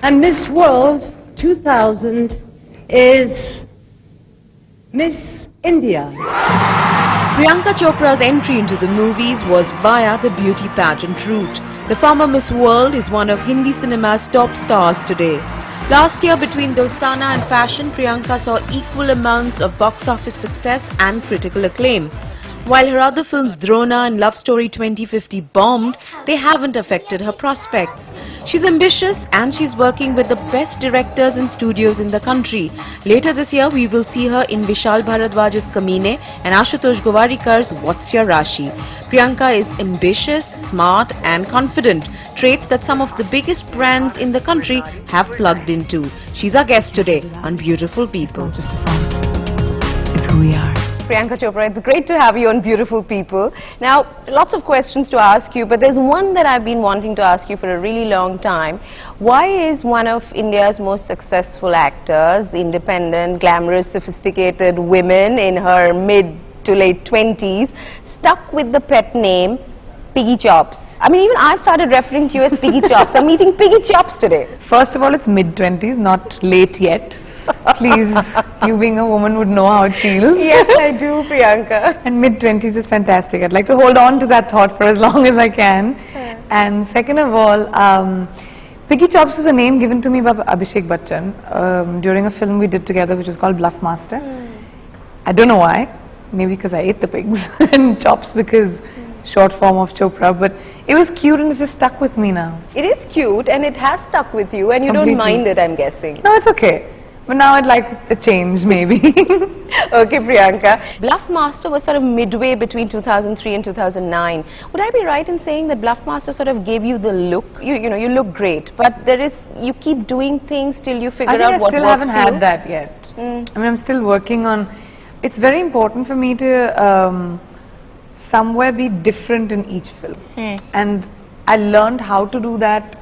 And Miss World 2000 is Miss India. Priyanka Chopra's entry into the movies was via the beauty pageant route. The former Miss World is one of Hindi cinema's top stars today. Last year, between Dostana and Fashion, Priyanka saw equal amounts of box office success and critical acclaim. While her other films Drona and Love Story 2050 bombed, they haven't affected her prospects. She's ambitious and she's working with the best directors and studios in the country. Later this year, we will see her in Vishal Bharadwaj's Kamine and Ashutosh Gowarikkar's What's Your Rashi. Priyanka is ambitious, smart and confident, traits that some of the biggest brands in the country have plugged into. She's our guest today on Beautiful People. It's not just a front, it's who we are. Priyanka Chopra, it's great to have you on Beautiful People. Now, lots of questions to ask you, but there's one that I've been wanting to ask you for a really long time. Why is one of India's most successful actors, independent, glamorous, sophisticated women in her mid to late 20s, stuck with the pet name Piggy Chops? I mean, even I've started referring to you as Piggy Chops. I'm eating Piggy Chops today. First of all, it's mid-20s, not late yet. Please, you being a woman would know how it feels. Yes, I do, Priyanka. And mid-20s is fantastic. I'd like to hold on to that thought for as long as I can. And second of all, Piggy Chops was a name given to me by Abhishek Bachchan during a film we did together which was called Bluff Master. I don't know why. Maybe because I ate the pigs and Chops because short form of Chopra, but it was cute and it's just stuck with me now. It is cute and it has stuck with you and you Completely. don't mind it, I'm guessing. No, it's okay. But now I'd like a change, maybe. Okay, Priyanka. Bluff Master was sort of midway between 2003 and 2009. Would I be right in saying that Bluff Master sort of gave you the look? You know, you look great, but you keep doing things till you figure out what works for you. I still haven't had that yet. I mean, I'm still working on. It's very important for me to somewhere be different in each film, and I learned how to do that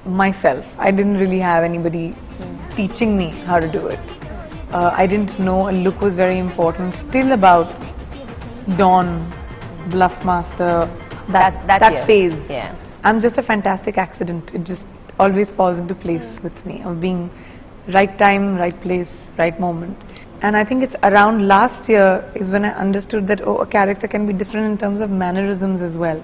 myself. I didn't really have anybody teaching me how to do it. I didn't know a look was very important till about Dawn, Bluff Master, that phase. Yeah. I'm just a fantastic accident. It just always falls into place with me, of being right time, right place, right moment. And I think it's around last year is when I understood that a character can be different in terms of mannerisms as well.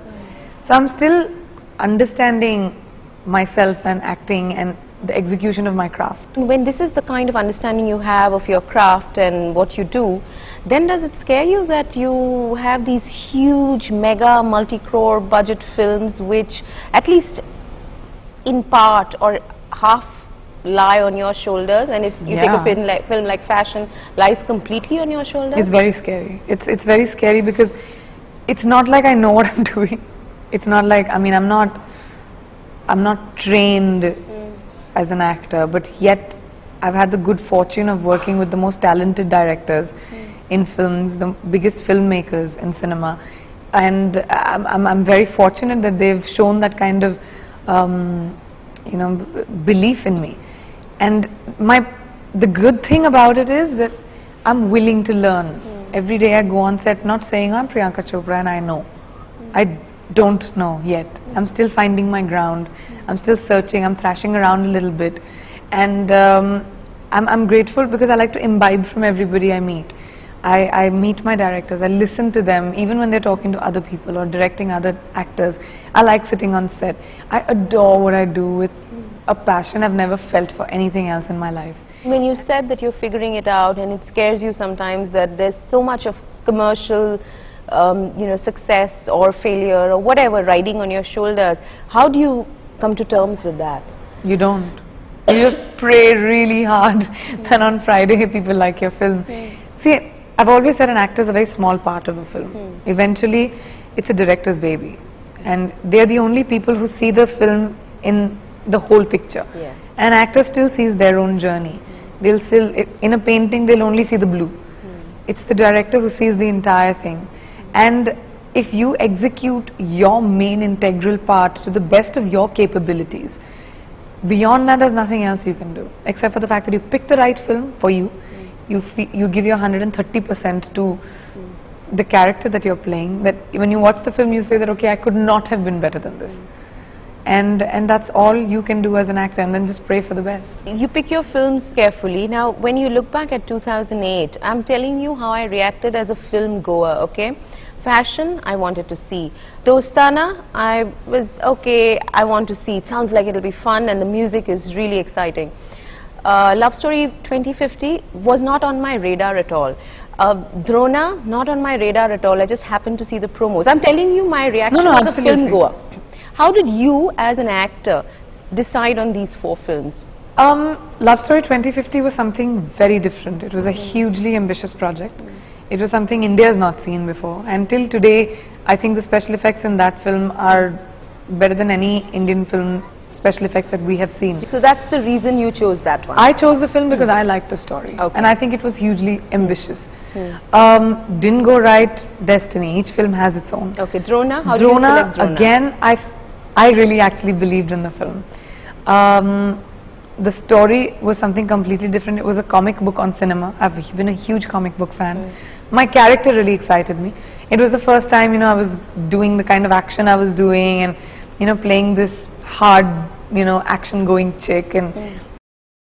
So I'm still understanding myself and acting and the execution of my craft. When this is the kind of understanding you have of your craft and what you do, then does it scare you that you have these huge mega multi-crore budget films which at least in part or half lie on your shoulders, and if you take a film like Fashion, lies completely on your shoulders? It's very scary. It's very scary because it's not like I know what I'm doing. It's not like, I mean, I'm not trained as an actor, but yet I've had the good fortune of working with the most talented directors in films, the biggest filmmakers in cinema, and I'm very fortunate that they've shown that kind of you know, belief in me. And the good thing about it is that I'm willing to learn. Every day I go on set not saying I'm Priyanka Chopra and I know. I don't know yet. I'm still finding my ground. I'm still searching. I'm thrashing around a little bit. And I'm grateful because I like to imbibe from everybody I meet. I meet my directors. I listen to them even when they're talking to other people or directing other actors. I like sitting on set. I adore what I do with a passion I've never felt for anything else in my life. When you said that you're figuring it out and it scares you sometimes that there's so much of commercial you know, success or failure or whatever riding on your shoulders, how do you come to terms with that? You don't. You just pray really hard that on Friday people like your film. See, I've always said an actor is a very small part of a film. Eventually, it's a director's baby. And they're the only people who see the film in the whole picture. An actor still sees their own journey. They'll still, in a painting, they'll only see the blue. It's the director who sees the entire thing. And if you execute your main integral part to the best of your capabilities, beyond that there's nothing else you can do, except for the fact that you pick the right film for you, you give your 130% to the character that you're playing, that when you watch the film you say that, okay, I could not have been better than this. and that's all you can do as an actor, and then just pray for the best. You pick your films carefully. Now, when you look back at 2008, I'm telling you how I reacted as a film goer, okay? Fashion, I wanted to see. Dostana, I was, okay, I want to see. It sounds like it'll be fun and the music is really exciting. Love Story 2050 was not on my radar at all. Drona, not on my radar at all. I just happened to see the promos. I'm telling you my reaction as a film goer. How did you, as an actor, decide on these 4 films? Love Story 2050 was something very different. It was a hugely ambitious project. It was something India has not seen before. And till today, I think the special effects in that film are better than any Indian film special effects that we have seen. So that's the reason you chose that one? I chose the film because I liked the story. Okay. And I think it was hugely ambitious. Didn't go right, Destiny. Each film has its own. Okay, Drona, how do you select Drona? Again, I really actually believed in the film. The story was something completely different. It was a comic book on cinema. I've been a huge comic book fan. My character really excited me. It was the first time, you know, I was doing the kind of action I was doing, and, you know, playing this hard, you know, action going chick, and